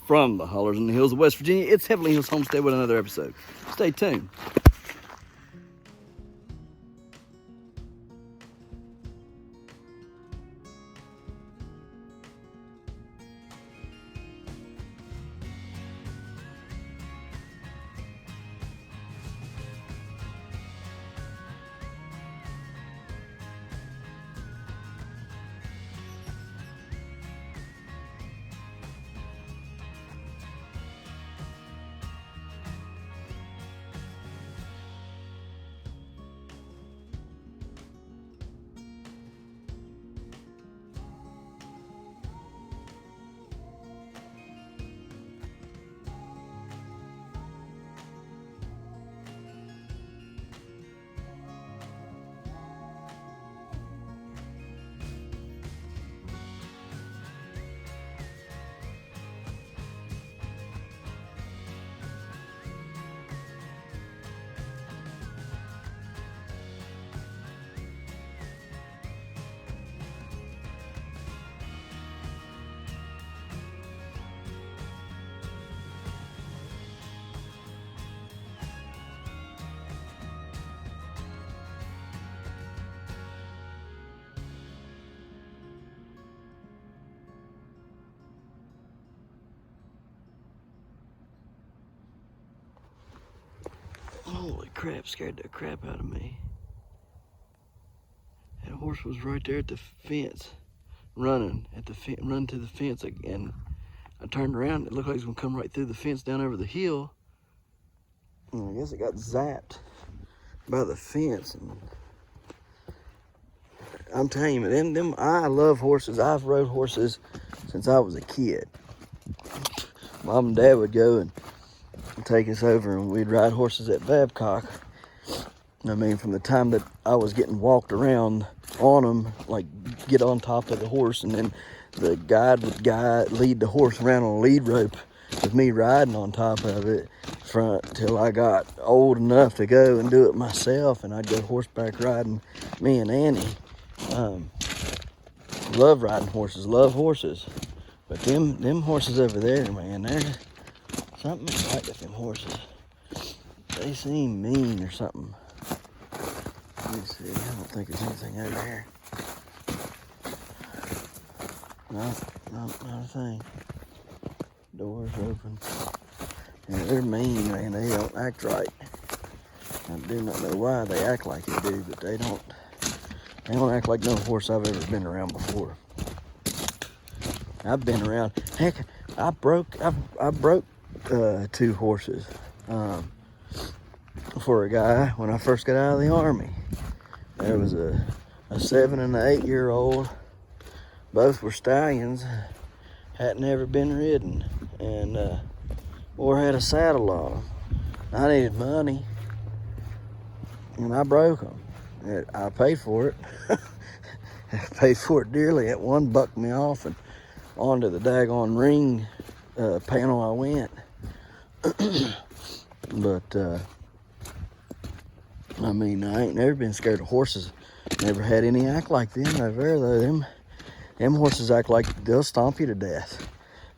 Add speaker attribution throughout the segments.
Speaker 1: from the hollers and the hills of West Virginia. It's Heavenly Hills Homestead with another episode. Stay tuned. Holy crap, scared the crap out of me. That horse was right there at the fence, running to the fence, and I turned around, it looked like it was gonna come right through the fence down over the hill. And I guess it got zapped by the fence. And I'm telling you, I love horses. I've rode horses since I was a kid. Mom and Dad would go and take us over and we'd ride horses at Babcock. I mean, from the time that I was getting walked around on them, like get on top of the horse, and then the guide would lead the horse around on a lead rope with me riding on top of it front till I got old enough to go and do it myself, and I'd go horseback riding, me and Annie. Love riding horses, love horses. But them horses over there, man, there's something right with them horses. They seem mean or something. Let me see, I don't think there's anything over here. No, not a thing. Doors open. Yeah, they're mean, man, they don't act right. I do not know why they act like they do, but they don't act like no horse I've ever been around before. I've been around, heck, I broke 2 horses for a guy when I first got out of the Army. There was a 7 and an 8-year-old. Both were stallions, hadn't ever been ridden, and or had a saddle on. I needed money, and I broke them. I paid for it. I paid for it dearly. That one bucked me off, and onto the daggone ring panel I went. But I mean, I ain't never been scared of horses. Never had any act like them over though. Them horses act like they'll stomp you to death.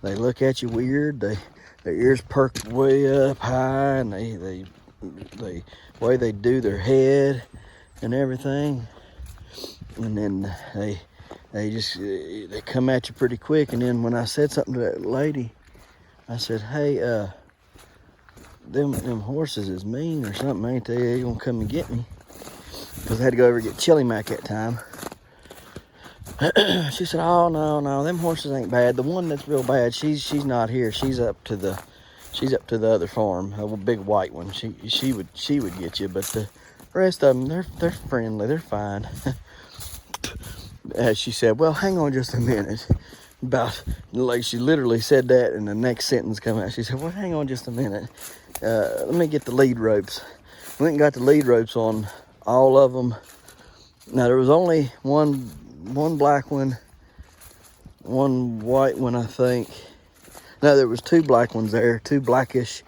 Speaker 1: They look at you weird. Their ears perk way up high, and the way they do their head and everything. And then they come at you pretty quick. And then when I said something to that lady, I said, "Hey, them horses is mean or something, ain't they? They gonna come and get me?" Because I had to go over and get Chili Mac that time. She said, "Oh no, them horses ain't bad. The one that's real bad, she's not here. She's up to the other farm, a big white one. She would get you, but the rest of them, they're friendly, they're fine." She said, "Well, hang on just a minute." Like she literally said that, and the next sentence come out. She said, "Well, hang on just a minute. Let me get the lead ropes." Went and got the lead ropes on all of them. Now there was only one black one, one white one, I think. No, there was 2 black ones there, 2 blackish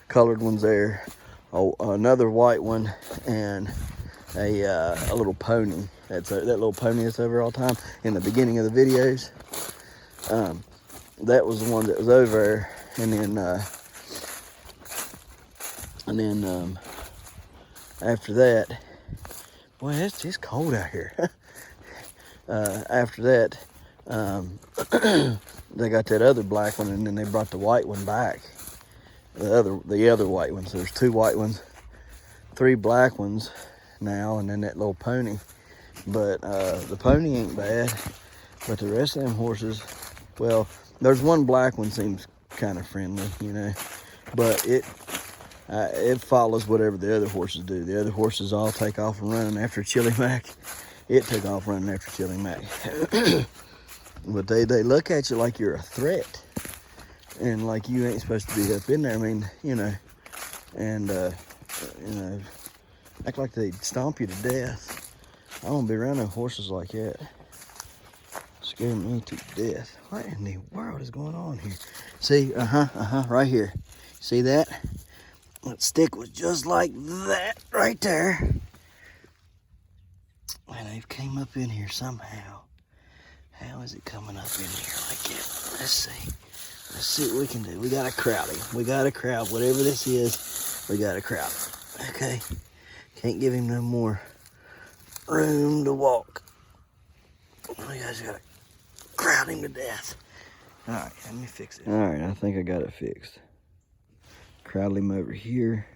Speaker 1: colored ones there. Oh, another white one, and a little pony. That little pony that's over all the time in the beginning of the videos. That was the one that was over there, and then after that, boy, it's just cold out here. After that, they got that other black one, and then they brought the white one back. The other white ones. There's 2 white ones, 3 black ones now, and then that little pony. But the pony ain't bad. But the rest of them horses, well, there's one black one seems kind of friendly, you know. But it follows whatever the other horses do. The other horses all take off and running after Chili Mac. It took off running after Chili Mac. But they look at you like you're a threat. And like you ain't supposed to be up in there. I mean, you know, and, you know, act like they'd stomp you to death. I don't be around no horses like that. Scare me to death. What in the world is going on here? See, right here. See that? That stick was just like that right there. And they've came up in here somehow. How is it coming up in here like that? Let's see. Let's see what we can do. We gotta crowd him. We gotta crowd whatever this is. We gotta crowd him. Okay. Can't give him no more room to walk. We guys gotta crowd him to death. All right, let me fix it. All right, I think I got it fixed. Crowd him over here.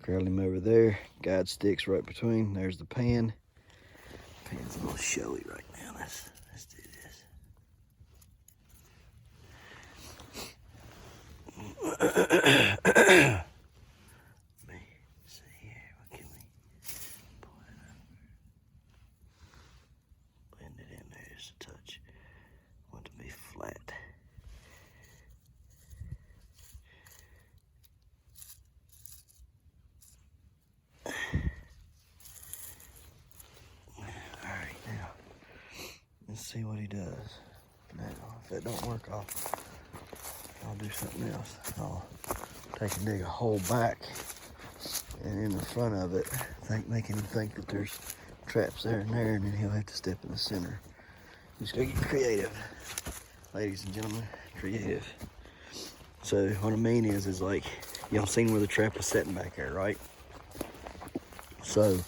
Speaker 1: Crowd him over there. Guide sticks right between. There's the pan. Pan's a little showy right now. Let's do this. Let me see here. What can we pull it up? Blend it in there just a touch. Want it to be flat. Alright, now let's see what he does. Now, if that don't work, I'll do something else. I'll take and dig a hole back and in the front of it, making him think that there's traps there and there, and then he'll have to step in the center. Just gotta get creative, ladies and gentlemen, creative. So what I mean is like, y'all seen where the trap was sitting back there, right? So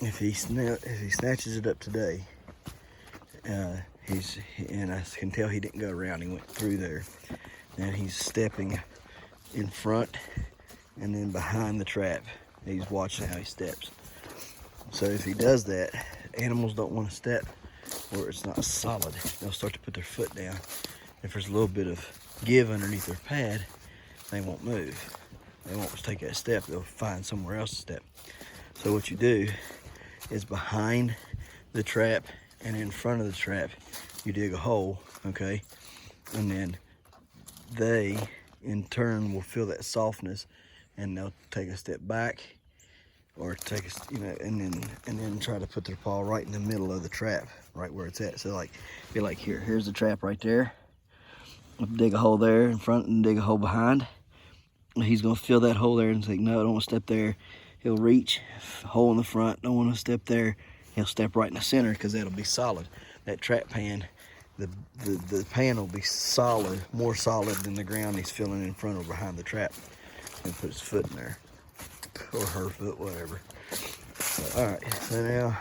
Speaker 1: if he snatches it up today, and I can tell he didn't go around, he went through there. And he's stepping in front and then behind the trap. He's watching how he steps. So if he does that, animals don't want to step where it's not solid. They'll start to put their foot down. If there's a little bit of give underneath their pad, they won't move. They won't take that step. They'll find somewhere else to step. So what you do is behind the trap and in front of the trap, you dig a hole, okay? And then they in turn will feel that softness, and they'll take a step back or take a, you know, and then try to put their paw right in the middle of the trap, right where it's at. So like, be like, here's the trap right there. I'll dig a hole there in front and dig a hole behind. He's gonna feel that hole there and think, no, I don't want to step there. He'll reach, hole in the front, don't want to step there. He'll step right in the center because that'll be solid. That trap pan, the pan will be solid, more solid than the ground he's feeling in front or behind the trap. And put his foot in there, or her foot, whatever. So, all right, so now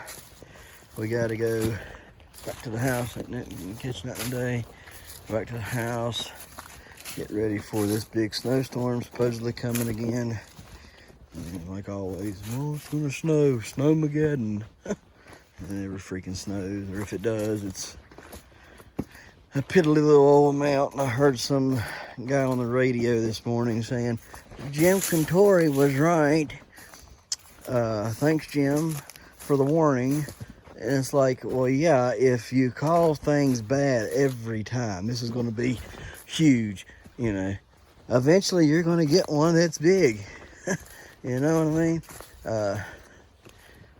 Speaker 1: we gotta go back to the house. Ain't catch nothing today. Back to the house, get ready for this big snowstorm supposedly coming again. And like always, well, it's gonna snow, snowmageddon. It never freaking snows, or if it does, it's a piddly little old amount. And I heard some guy on the radio this morning saying, Jim Cantori was right. Thanks, Jim, for the warning. And it's like, well, yeah, if you call things bad every time, this is going to be huge, you know. Eventually, you're going to get one that's big. You know what I mean?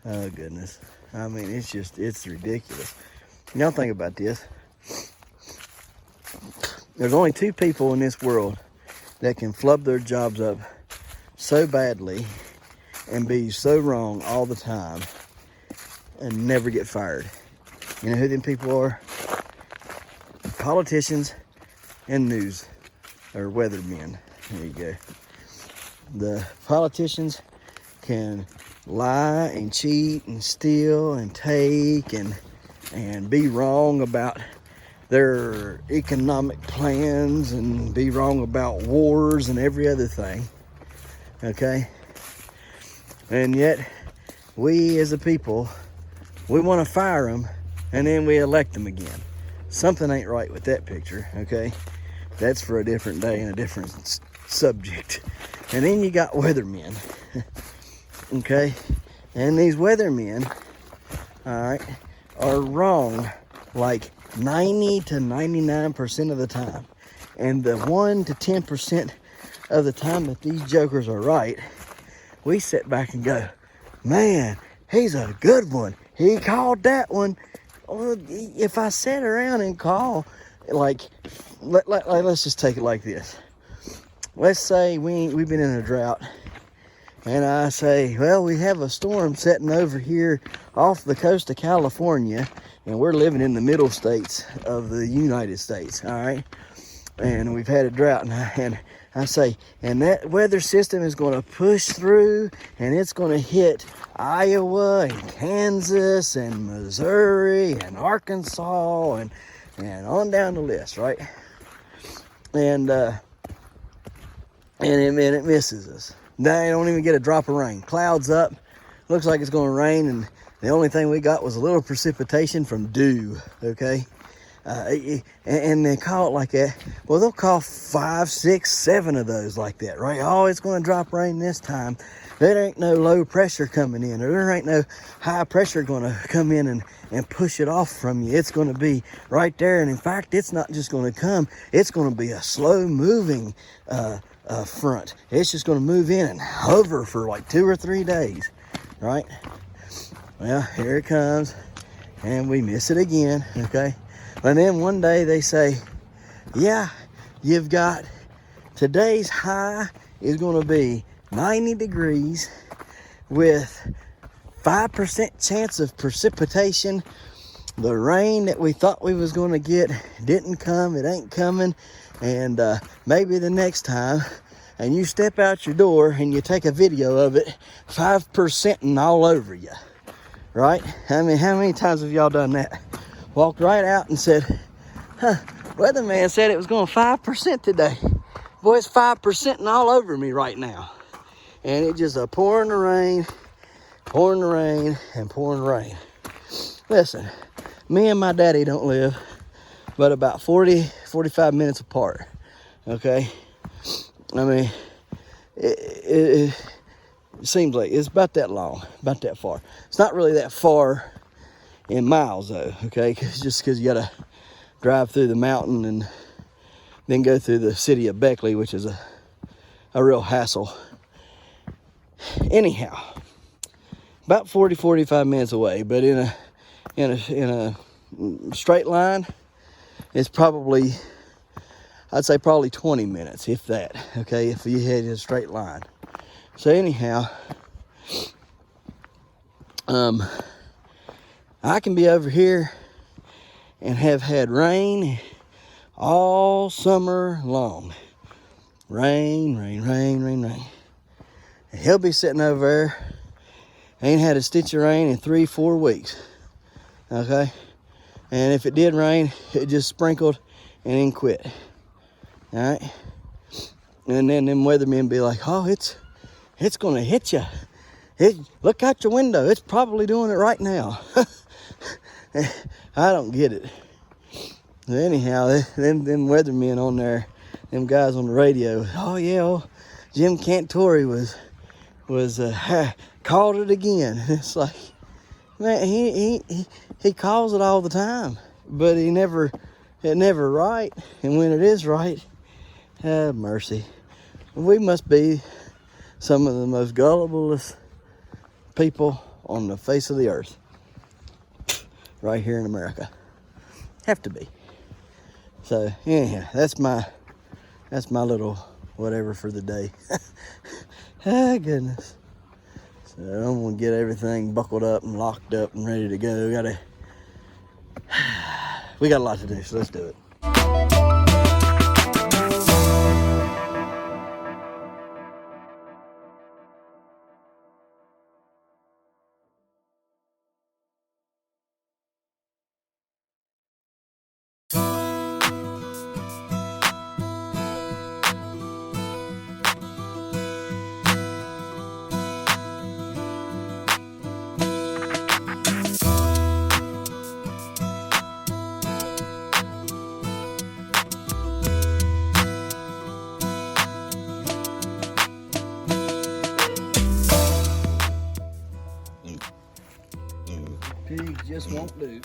Speaker 1: Oh, goodness. I mean, it's ridiculous. Now think about this. There's only 2 people in this world that can flub their jobs up so badly and be so wrong all the time and never get fired. You know who them people are? Politicians and news or weathermen. There you go. The politicians can lie and cheat and steal and take and be wrong about their economic plans and be wrong about wars and every other thing. Okay? And yet, we as a people, we want to fire them and then we elect them again. Something ain't right with that picture, okay? That's for a different day and a different subject. And then you got weathermen, okay? And these weathermen, all right, are wrong like 90 to 99% of the time. And the 1 to 10% of the time that these jokers are right, we sit back and go, man, he's a good one. He called that one. Well, if I sit around and call, like, let's just take it like this. Let's say we've been in a drought, and I say, well, we have a storm setting over here off the coast of California, and we're living in the middle states of the United States, all right? And we've had a drought, and I say, and that weather system is going to push through, and it's going to hit Iowa and Kansas and Missouri and Arkansas and on down the list, right? And it misses us. They don't even get a drop of rain. Clouds up, looks like it's going to rain, and the only thing we got was a little precipitation from dew, okay? And they call it like that. Well, they'll call 5, 6, 7 of those like that, right? Oh, it's going to drop rain this time. There ain't no low pressure coming in, or there ain't no high pressure going to come in and push it off from you. It's going to be right there. And in fact, it's not just going to come, it's going to be a slow moving front. It's just going to move in and hover for like 2 or 3 days, right? Well, here it comes, and we miss it again, okay? And then one day they say, yeah, you've got today's high is going to be 90 degrees with 5% chance of precipitation. The rain that we thought we was going to get didn't come. It ain't coming. And maybe the next time, and you step out your door and you take a video of it, 5% and all over you, right? I mean, how many times have y'all done that? Walked right out and said, weatherman said it was going 5% today. Boy, it's 5% and all over me right now. And it just pouring the rain, and pouring rain. Listen, me and my daddy don't live but about 40, 45 minutes apart, okay? I mean, it seems like it's about that long, about that far. It's not really that far in miles though, okay? Just because you gotta drive through the mountain and then go through the city of Beckley, which is a real hassle. Anyhow, about 40, 45 minutes away, but in a straight line, it's probably, I'd say probably 20 minutes, if that, okay, if you head in a straight line. So anyhow, I can be over here and have had rain all summer long. Rain. And he'll be sitting over there, ain't had a stitch of rain in 3-4 weeks, okay? And if it did rain, it just sprinkled and then quit, all right? And then them weathermen be like, oh, it's gonna hit you. Look out your window, it's probably doing it right now. I don't get it. But anyhow, them weathermen on there, them guys on the radio, oh yeah, Jim Cantori was called it again. It's like, man, he calls it all the time, but it never right. And when it is right, have mercy. We must be some of the most gulliblest people on the face of the earth, right here in America. Have to be. So anyhow, that's my little whatever for the day. Ah, goodness. So I'm gonna get everything buckled up and locked up and ready to go. We got a lot to do, so let's do it. just won't do.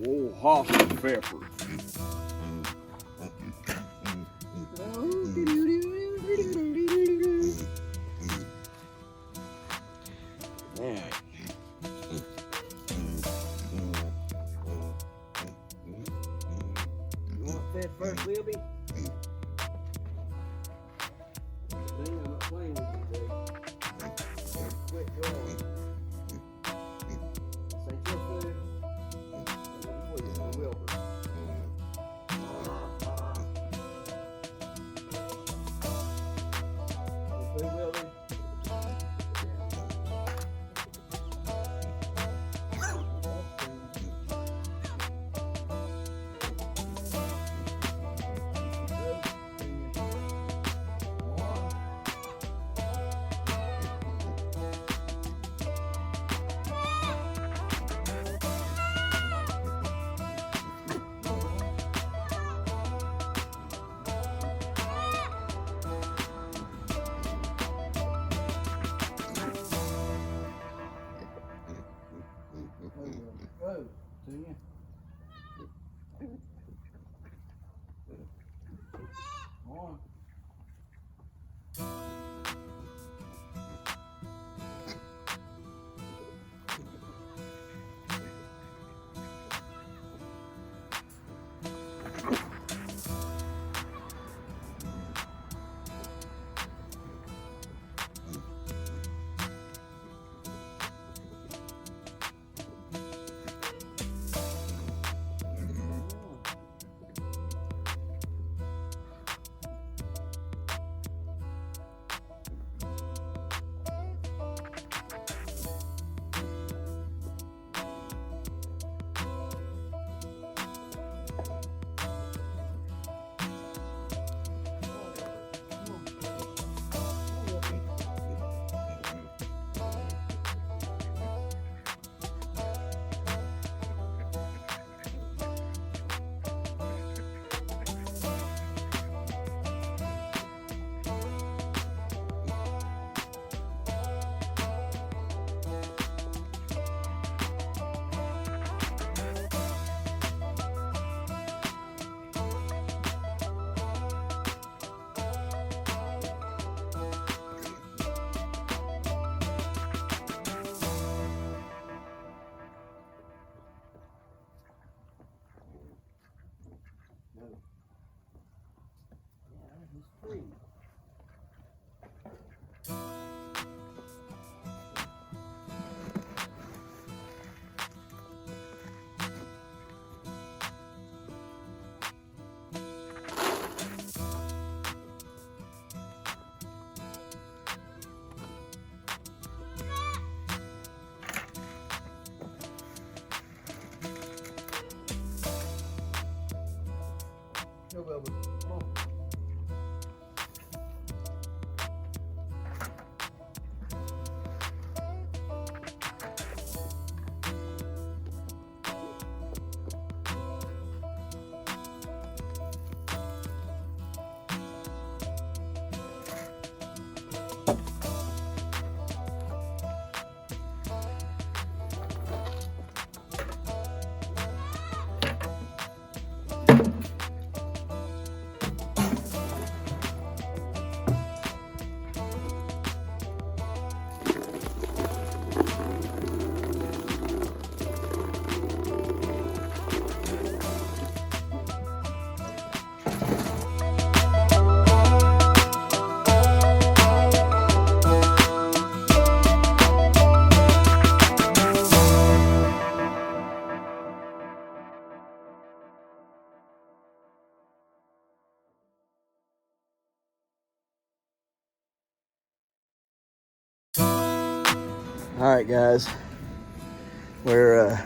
Speaker 2: Oh, hot pepper.
Speaker 1: Yeah. You want fed first, Wilby? I'm not playing with you today. Quit going. Say your food. Go, Velvet. Come on. All right, guys, we're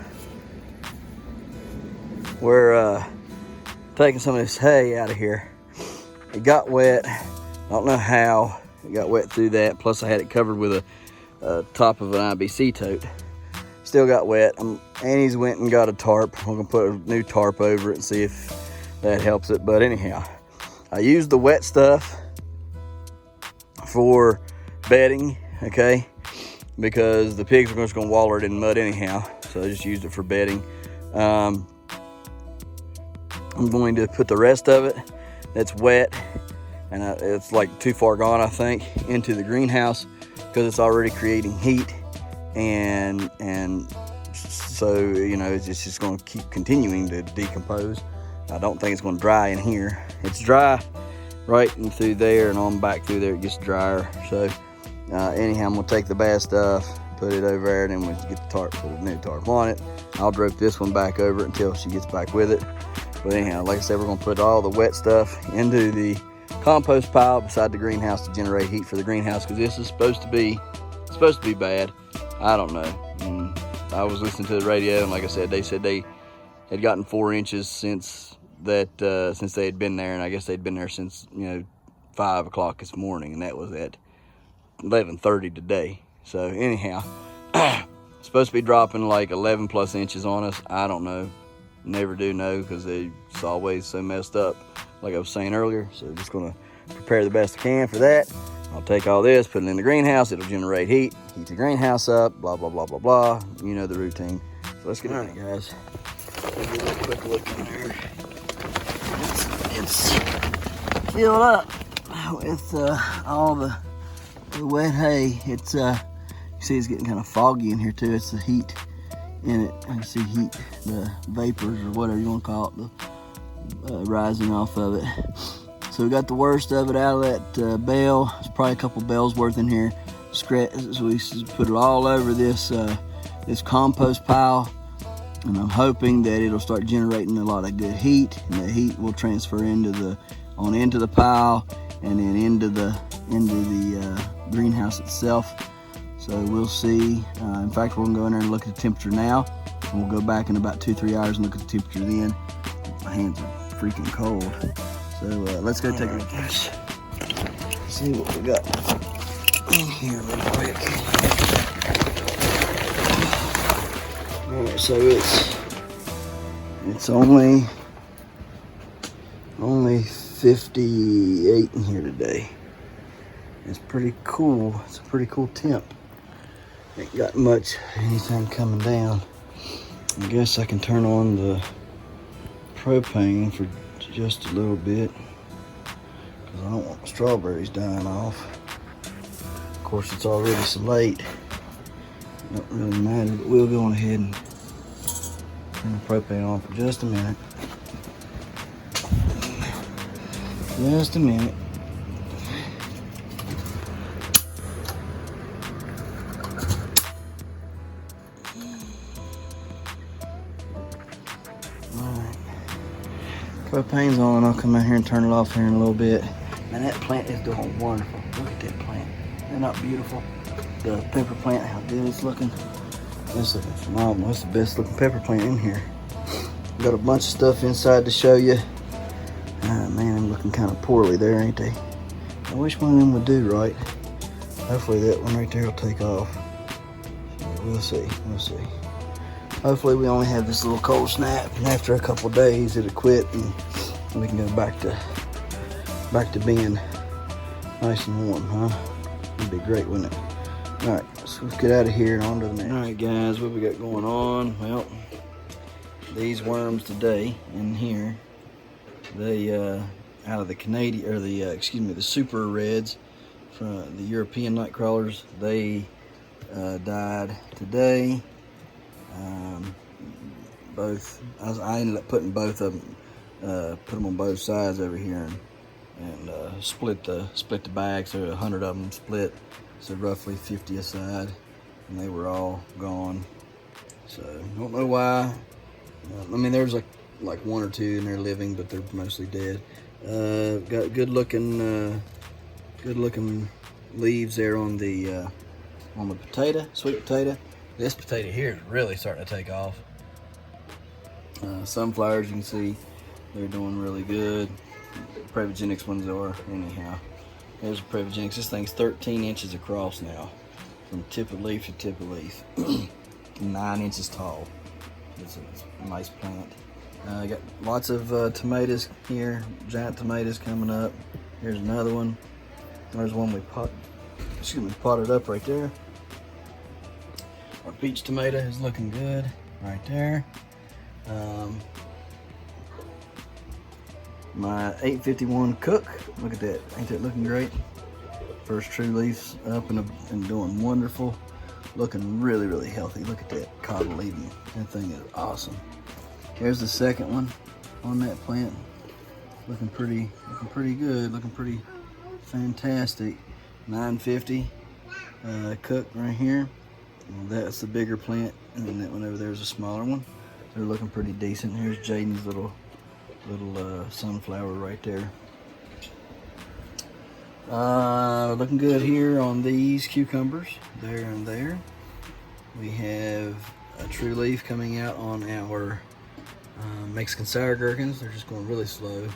Speaker 1: taking some of this hay out of here. It got wet. I don't know how it got wet through that. Plus, I had it covered with a top of an IBC tote. Still got wet. Annie's went and got a tarp. I'm gonna put a new tarp over it and see if that helps it. But anyhow, I used the wet stuff for bedding. Okay. Because the pigs are just going to waller it in mud anyhow. So I just used it for bedding. I'm going to put the rest of it that's wet, and it's like too far gone, I think, into the greenhouse because it's already creating heat. And so, you know, it's just going to keep continuing to decompose. I don't think it's going to dry in here. It's dry right in through there and on back through there. It gets drier. So anyhow, I'm gonna take the bad stuff, put it over there, and then we'll get the tarp, put a new tarp on it. I'll drape this one back over it until she gets back with it. But anyhow, like I said, we're gonna put all the wet stuff into the compost pile beside the greenhouse to generate heat for the greenhouse, because this is supposed to be bad. I don't know. And I was listening to the radio, and like I said they had gotten 4 inches since they had been there, and I guess they'd been there since 5 o'clock this morning, and that was at 11:30 today. So anyhow, supposed to be dropping like 11 plus inches on us. I don't know, never do know, because it's always so messed up, like I was saying earlier. So just gonna prepare the best I can for that. I'll take all this, put it in the greenhouse. It'll generate heat the greenhouse up, blah blah blah blah blah, you know the routine. So let's get it, guys. Let's give it a quick look in there. It's filled up with all the wet hay. It's you see it's getting kind of foggy in here too. It's the heat in it. I can see heat, the vapors or whatever you want to call it, rising off of it. So we got the worst of it out of that bale. There's probably a couple bales worth in here. So we put it all over this this compost pile, and I'm hoping that it'll start generating a lot of good heat, and the heat will transfer into the pile and then into the greenhouse itself. So we'll see. In fact, we're gonna go in there and look at the temperature now, and we'll go back in about 2-3 hours and look at the temperature then. My hands are freaking cold. So let's go take a look at this. See what we got in here real quick. All right, so it's only 58 in here today. It's pretty cool. It's a pretty cool temp. Ain't got much anything coming down. I guess I can turn on the propane for just a little bit, because I don't want the strawberries dying off. Of course, it's already so late. It don't really matter, but we'll go on ahead and turn the propane on for just a minute. Just a minute. Propane's on, and I'll come out here and turn it off here in a little bit. Man, that plant is doing wonderful. Look at that plant. Isn't that beautiful? The pepper plant, how good it's looking. It's looking phenomenal. It's the best looking pepper plant in here. Got a bunch of stuff inside to show you. Man, I'm looking kind of poorly there, ain't they? I wish one of them would do right. Hopefully that one right there will take off. We'll see, we'll see. Hopefully we only have this little cold snap, and after a couple days it'll quit and we can go back to being nice and warm, huh? It'd be great, wouldn't it? All right, so let's get out of here and on to the next. All right, guys, what we got going on? Well, these worms today in here, they out of the Canadian, or the the super reds from the European night crawlers, they died today. I ended up putting both of them, put them on both sides over here, and split the bag, so 100 of them split, so roughly 50 a side, and they were all gone. So don't know why. I mean, there's like one or two in there living, but they're mostly dead. Got good looking leaves there on the potato, sweet potato. This potato here is really starting to take off. Sunflowers, you can see they're doing really good. Prevogenics ones are anyhow. There's a Prevogenics. This thing's 13 inches across now, from tip of leaf to tip of leaf. 9 inches tall. It's a nice plant. Got lots of tomatoes here, giant tomatoes coming up. Here's another one. There's one we potted up right there. Our peach tomato is looking good right there. My 851 cook, look at that, ain't that looking great? First true leaves up and doing wonderful. Looking really, really healthy. Look at that cotyledon. That thing is awesome. Here's the second one on that plant. Looking pretty good. Looking pretty fantastic. 950 cook right here. Well, that's the bigger plant, and then that one over there is a smaller one. They're looking pretty decent. Here's Jaden's little sunflower right there. Looking good here on these cucumbers, there and there. We have a true leaf coming out on our Mexican sour gherkins. They're just going really slow.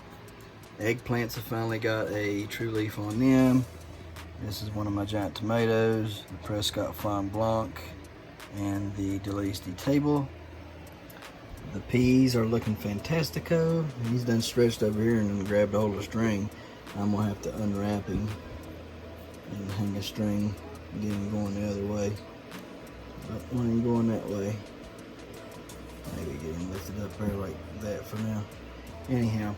Speaker 1: Eggplants have finally got a true leaf on them. This is one of my giant tomatoes, the Prescott Flan Blanc, and the Delice de Table. The peas are looking fantastico. He's done stretched over here and then grabbed a hold of a string. I'm gonna have to unwrap him and hang a string and get him going the other way. But want him going that way. Maybe get him lifted up there like that for now. Anyhow,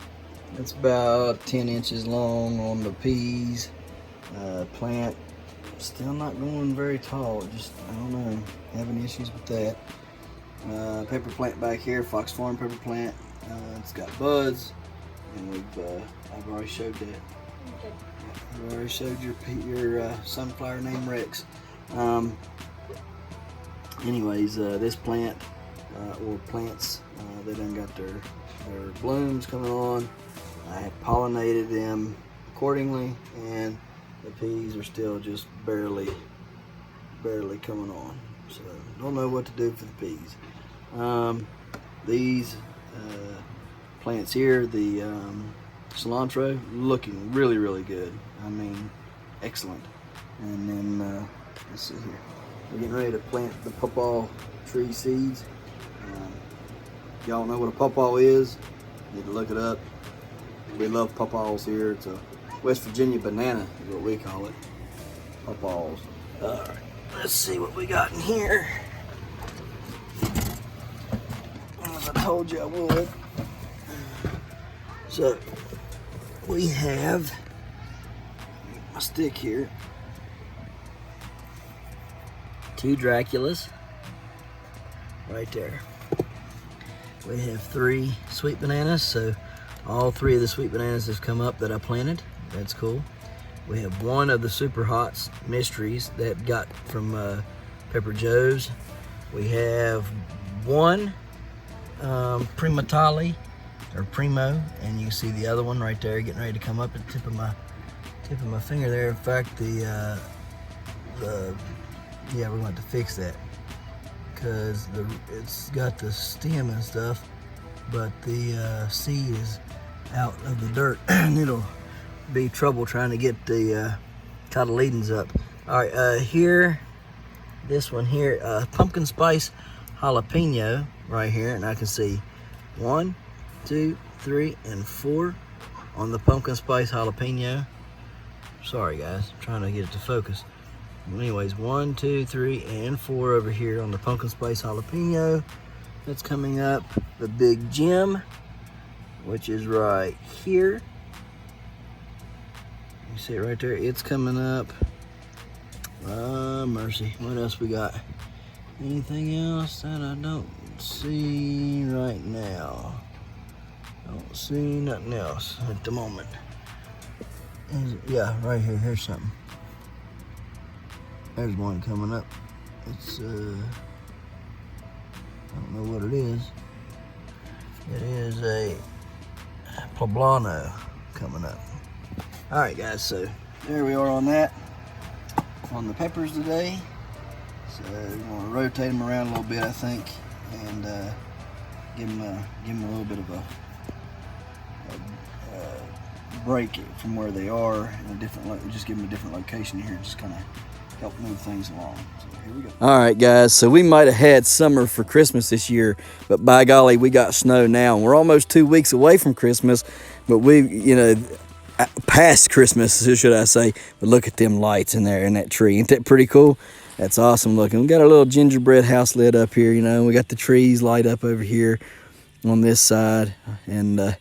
Speaker 1: it's about 10 inches long on the peas. Plant still not going very tall. Just, I don't know, having issues with that. Pepper plant back here, Fox Farm pepper plant. It's got buds, and I've already showed that. Okay. I've already showed your sunflower named Rex. Anyways, this plant or plants, they done got their blooms coming on. I have pollinated them accordingly, and the peas are still just barely coming on. So don't know what to do for the peas. These plants here, the cilantro, looking really good. I mean, excellent. And then let's see here. We're getting ready to plant the pawpaw tree seeds. Y'all know what a pawpaw is? You need to look it up. We love pawpaws here. It's a West Virginia banana is what we call it. Pawpaws. Alright, let's see what we got in here. As I told you I would. So, we have a stick here. 2 Draculas. Right there. We have 3 sweet bananas, so all 3 of the sweet bananas have come up that I planted. That's cool. We have 1 of the Super Hots mysteries that got from Pepper Joe's. We have 1 Primatali, or primo, and you can see the other one right there getting ready to come up at the tip of my finger there. In fact, yeah, we're going to have to fix that because it's got the stem and stuff, but the seed is out of the dirt and it'll be trouble trying to get the cotyledons up. All right, here, this one here, pumpkin spice jalapeno right here, and I can see 1, 2, 3, and 4 on the pumpkin spice jalapeno. Sorry guys, I'm trying to get it to focus. Anyways, 1, 2, 3, and 4 over here on the pumpkin spice jalapeno. That's coming up. The big gem, which is right here. You see it right there? It's coming up. Mercy. What else we got? Anything else that I don't see right now? Don't see nothing else at the moment. Yeah, right here. Here's something. There's one coming up. It's, I don't know what it is. It is a poblano coming up. All right, guys, so there we are on that. On the peppers today. So we're going to rotate them around a little bit, I think, and give them a little bit of a break from where they are in a different. Just give them a different location here, just kind of help move things along. So here we go. All right, guys. So we might have had summer for Christmas this year, but by golly, we got snow now, and we're almost 2 weeks away from Christmas. But past Christmas, should I say? But look at them lights in there in that tree. Ain't that pretty cool? That's awesome looking. We got a little gingerbread house lit up here, we got the trees light up over here on this side, and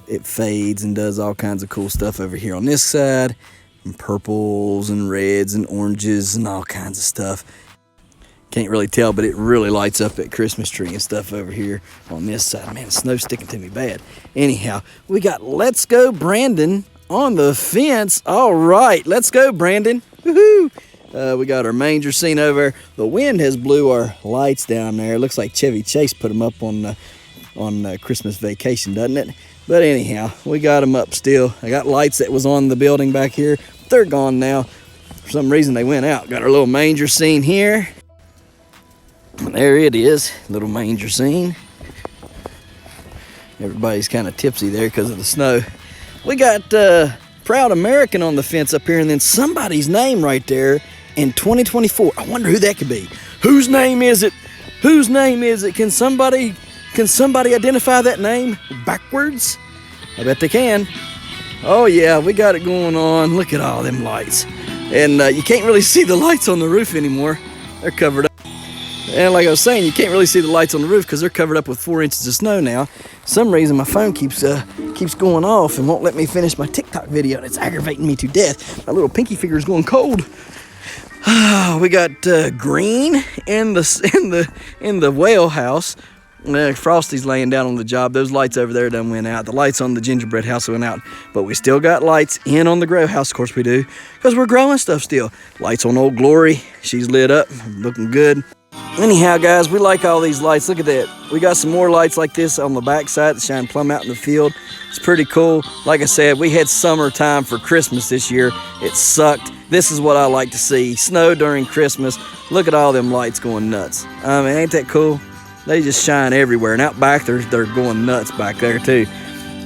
Speaker 1: it fades and does all kinds of cool stuff over here on this side, and purples and reds and oranges and all kinds of stuff. Can't really tell, but it really lights up that Christmas tree and stuff over here on this side. Man, the snow's sticking to me bad. Anyhow, we got Let's Go Brandon on the fence. All right, let's go, Brandon. Woohoo! We got our manger scene over. The wind has blew our lights down there. It looks like Chevy Chase put them up on Christmas Vacation, doesn't it? But anyhow, we got them up still. I got lights that was on the building back here. They're gone now. For some reason, they went out. Got our little manger scene here. And there it is, little manger scene. Everybody's kind of tipsy there because of the snow. We got Proud American on the fence up here, and then somebody's name right there in 2024. I wonder who that could be. Whose name is it? Whose name is it? Can somebody identify that name backwards? I bet they can. Oh yeah, we got it going on. Look at all them lights. And you can't really see the lights on the roof anymore. They're covered up. And like I was saying, you can't really see the lights on the roof because they're covered up with 4 inches of snow now. For some reason, my phone keeps going off and won't let me finish my TikTok video, and it's aggravating me to death. My little pinky finger is going cold. We got green in the whale house. Frosty's laying down on the job. Those lights over there done went out. The lights on the gingerbread house went out, but we still got lights in on the grow house. Of course we do, because we're growing stuff still. Lights on Old Glory. She's lit up, looking good. Anyhow, guys, we like all these lights. Look at that. We got some more lights like this on the back side that shine plumb out in the field. It's pretty cool. Like I said, we had summertime for Christmas this year. It sucked. This is what I like to see. Snow during Christmas. Look at all them lights going nuts. I mean, ain't that cool? They just shine everywhere. And out back, they're going nuts back there, too.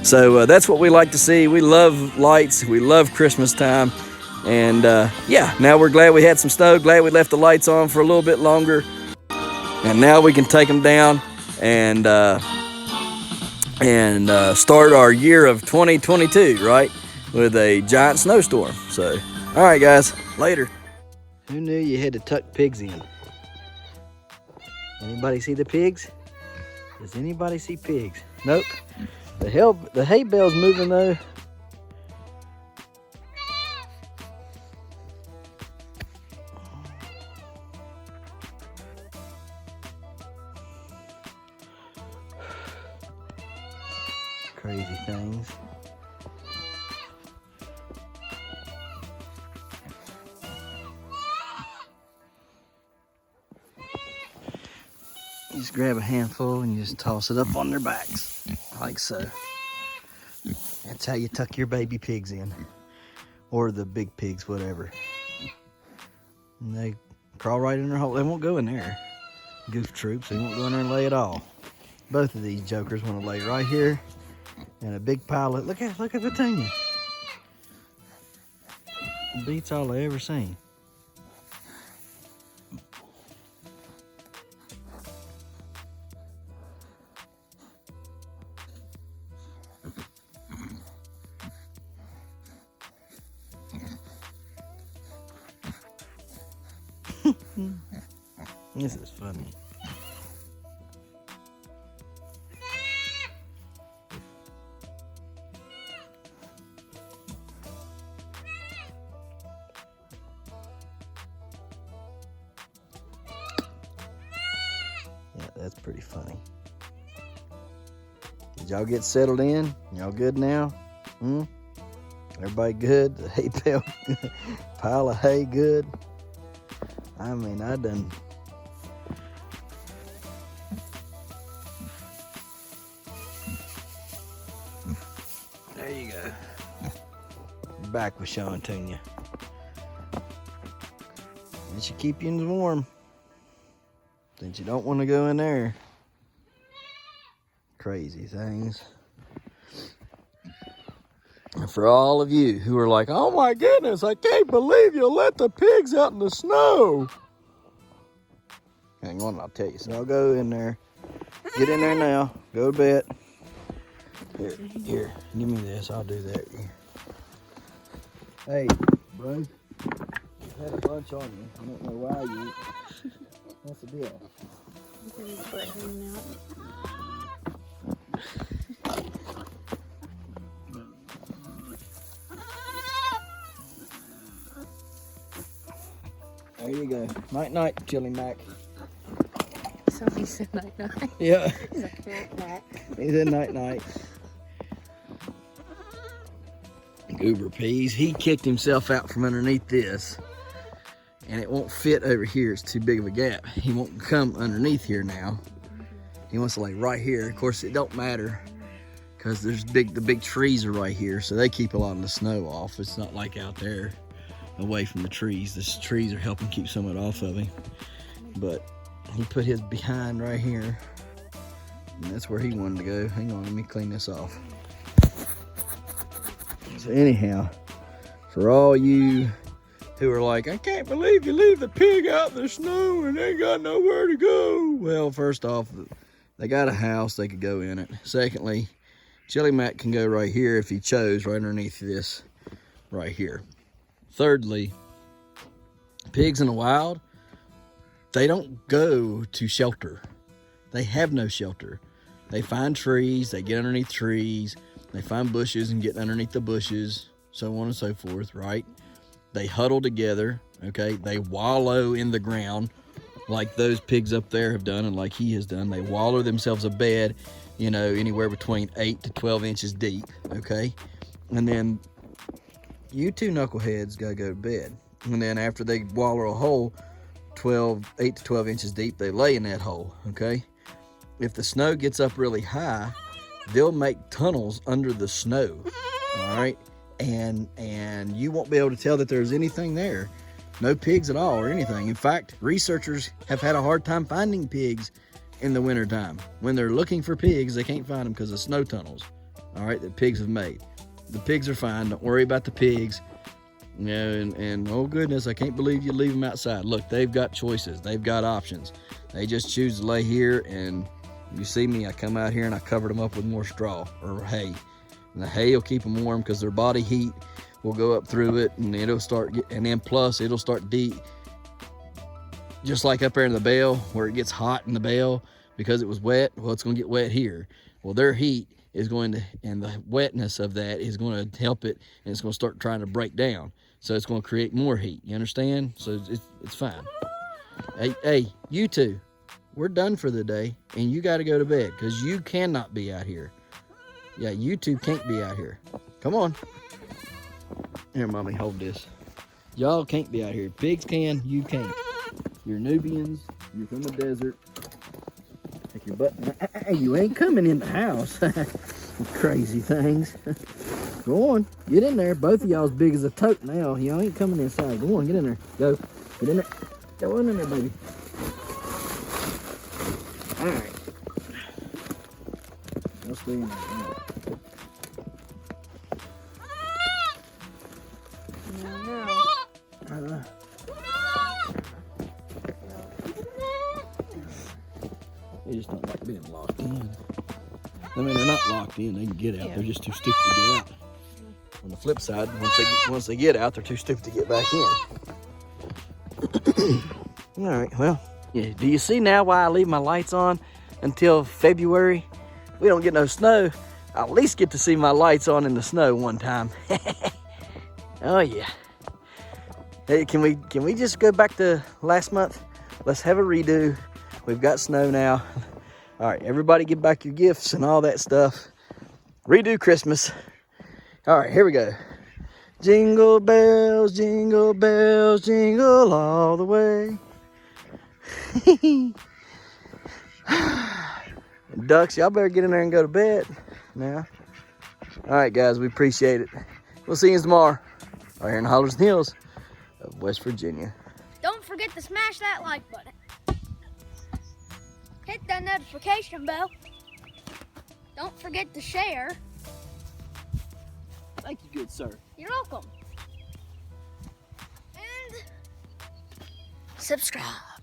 Speaker 1: So that's what we like to see. We love lights. We love Christmas time. And, yeah, now we're glad we had some snow. Glad we left the lights on for a little bit longer. And now we can take them down and start our year of 2022, right? With a giant snowstorm. So, all right, guys, later. Who knew you had to tuck pigs in? Anybody see the pigs? Does anybody see pigs? Nope. The hay bale's moving though. Crazy things. You just grab a handful and you just toss it up on their backs, like so. That's how you tuck your baby pigs in. Or the big pigs, whatever. And they crawl right in their hole. They won't go in there. Goof troops, they won't go in there and lay at all. Both of these jokers want to lay right here in a big pile of, look at Petunia. Beats all I ever seen. This is funny. Yeah, that's pretty funny. Did y'all get settled in? Y'all good now? Everybody good? The hay bale, pile of hay good? I mean, I done. There you go. Back with showing to you. It should keep you warm. Since you don't want to go in there. Crazy things. And for all of you who are like, oh my goodness, I can't believe you let the pigs out in the snow. Hang on, I'll tell you. So I'll go in there. Get in there now. Go to bed. Here, give me this. I'll do that. Hey, bro. You had a bunch on you. I don't know why you. What's the deal? There you go. Night night, Chili Mac.
Speaker 3: Somebody said night night.
Speaker 1: Yeah.
Speaker 3: He's like night night.
Speaker 1: He said night night. Goober peas. He kicked himself out from underneath this. And it won't fit over here. It's too big of a gap. He won't come underneath here now. He wants to lay right here. Of course, it don't matter because the big trees are right here, so they keep a lot of the snow off. It's not like out there away from the trees. The trees are helping keep some of it off of him. But he put his behind right here, and that's where he wanted to go. Hang on, let me clean this off. So anyhow, for all you who are like, I can't believe you leave the pig out in the snow and they got nowhere to go. Well, first off, they got a house, they could go in it. Secondly, Chili Mac can go right here if he chose, right underneath this right here. Thirdly, pigs in the wild, they don't go to shelter. They have no shelter. They find trees, they get underneath trees, they find bushes and get underneath the bushes, so on and so forth, right? They huddle together, okay? They wallow in the ground like those pigs up there have done and like he has done. They wallow themselves a bed, you know, anywhere between 8 to 12 inches deep, okay? And then you two knuckleheads gotta go to bed. And then after they wallow a hole 8 to 12 inches deep, they lay in that hole, okay? If the snow gets up really high, they'll make tunnels under the snow, all right? And you won't be able to tell that there's anything there. No pigs at all or anything. In fact, researchers have had a hard time finding pigs in the wintertime. When they're looking for pigs, they can't find them because of snow tunnels, all right, that pigs have made. The pigs are fine. Don't worry about the pigs. You know, and oh goodness, I can't believe you leave them outside. Look, they've got choices. They've got options. They just choose to lay here, and you see me, I come out here and I covered them up with more straw or hay. And the hay will keep them warm because their body heat will go up through it, and it'll start and then plus it'll start just like up there in the bale where it gets hot in the bale because it was wet. Well, it's going to get wet here. Well, their heat is going to, and the wetness of that is going to help it, and it's going to start trying to break down. So it's going to create more heat. You understand? So it's fine. Hey, you two, we're done for the day, and you got to go to bed because you cannot be out here. Yeah, you two can't be out here. Come on. Here, Mommy, hold this. Y'all can't be out here. Pigs can, you can't. You're Nubians. You're from the desert. Take your butt. Hey, you ain't coming in the house. Crazy things. Go on. Get in there. Both of y'all as big as a tote now. Y'all ain't coming inside. Go on, get in there. Go. Get in there. Go on in there, baby. All right. I'll stay in there.
Speaker 3: No.
Speaker 1: They just don't like being locked in. I mean, they're not locked in. They can get out. They're just too stupid to get out. On the flip side, once they get out, they're too stupid to get back in. All right, well, yeah. Do you see now why I leave my lights on until February? If we don't get no snow, I'll at least get to see my lights on in the snow one time. Oh yeah. Hey, can we just go back to last month? Let's have a redo. We've got snow now. All right, everybody get back your gifts and all that stuff. Redo Christmas. All right, here we go. Jingle bells, jingle all the way. Ducks, y'all better get in there and go to bed now. All right, guys, we appreciate it. We'll see you tomorrow right here in the Hollers and Hills of West Virginia.
Speaker 4: Don't forget to smash that like button. Hit that notification bell. Don't forget to share.
Speaker 1: Thank you, good sir.
Speaker 4: You're welcome. And subscribe.